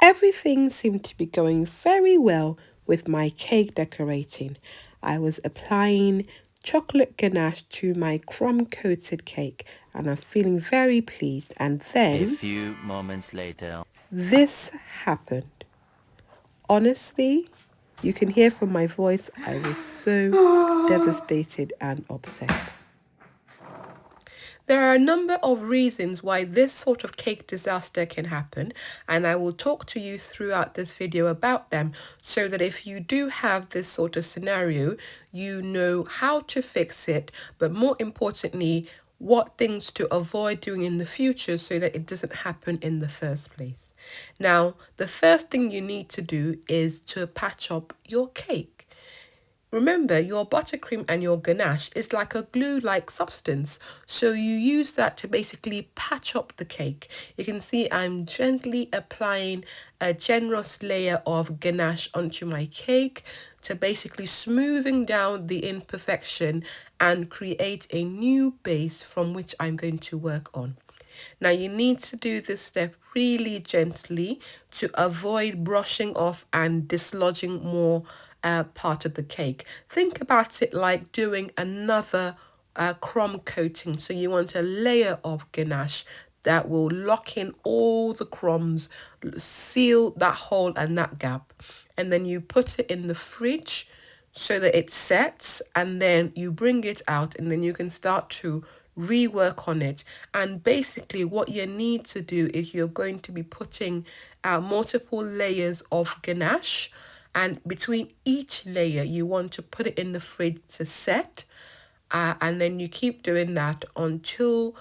Everything seemed to be going very well with my cake decorating. I was applying chocolate ganache to my crumb-coated cake and I'm feeling very pleased. And A then few moments later. this happened. Honestly, you can hear from my voice, I was so devastated and upset. There are a number of reasons why this sort of cake disaster can happen, and I will talk to you throughout this video about them so that if you do have this sort of scenario, you know how to fix it, but more importantly, what things to avoid doing in the future so that it doesn't happen in the first place. Now, the first thing you need to do is to patch up your cake. Remember, your buttercream and your ganache is like a glue-like substance, so you use that to basically patch up the cake. You can see I'm gently applying a generous layer of ganache onto my cake to basically smoothing down the imperfection and create a new base from which I'm going to work on. Now you need to do this step really gently to avoid brushing off and dislodging more part of the cake. Think about it like doing another crumb coating. So you want a layer of ganache that will lock in all the crumbs, seal that hole and that gap. And then you put it in the fridge so that it sets, and then you bring it out and then you can start to rework on it. And basically what you need to do is you're going to be putting multiple layers of ganache, and between each layer you want to put it in the fridge to set, and then you keep doing that until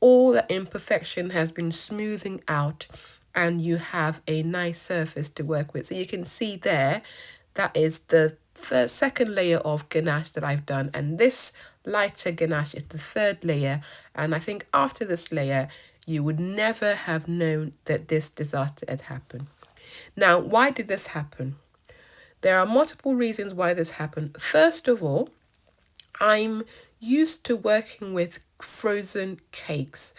all the imperfection has been smoothing out and you have a nice surface to work with. So you can see there, that is the second layer of ganache that I've done, and this lighter ganache is the third layer. And I think after this layer you would never have known that this disaster had happened. Now, why did this happen? There are multiple reasons why this happened. First of all, I'm used to working with frozen cakes.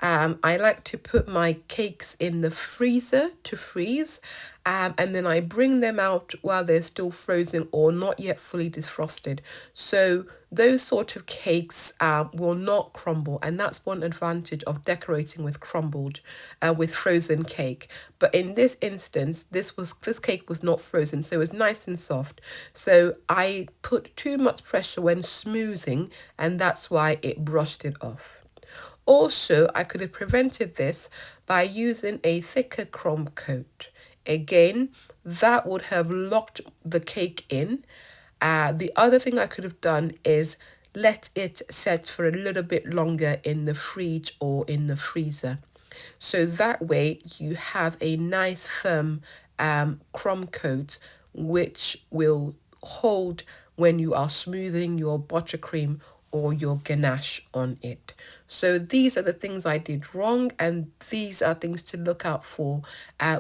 I like to put my cakes in the freezer to freeze, and then I bring them out while they're still frozen or not yet fully defrosted. So those sort of cakes will not crumble, and that's one advantage of decorating with with frozen cake. But in this instance, this cake was not frozen, so it was nice and soft. So I put too much pressure when smoothing, and that's why it brushed it off. Also, I could have prevented this by using a thicker crumb coat. Again, that would have locked the cake in. The other thing I could have done is let it set for a little bit longer in the fridge or in the freezer. So that way you have a nice firm crumb coat which will hold when you are smoothing your buttercream or your ganache on it. So these are the things I did wrong, and these are things to look out for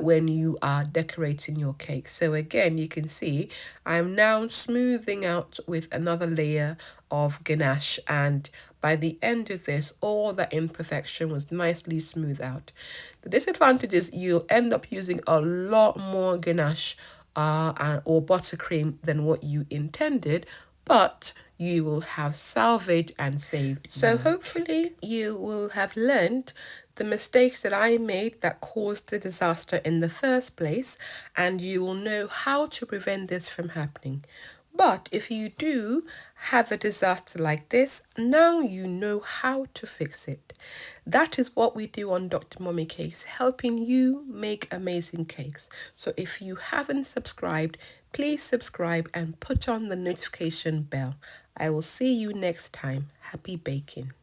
when you are decorating your cake. So again, you can see I'm now smoothing out with another layer of ganache, and by the end of this, all that imperfection was nicely smoothed out. The disadvantage is you'll end up using a lot more ganache or buttercream than what you intended, but you will have salvaged and saved. So hopefully you will have learned the mistakes that I made that caused the disaster in the first place, and you will know how to prevent this from happening. But if you do have a disaster like this, now you know how to fix it. That is what we do on Dr. Mummy Cakes, helping you make amazing cakes. So if you haven't subscribed, please subscribe and put on the notification bell. I will see you next time. Happy baking.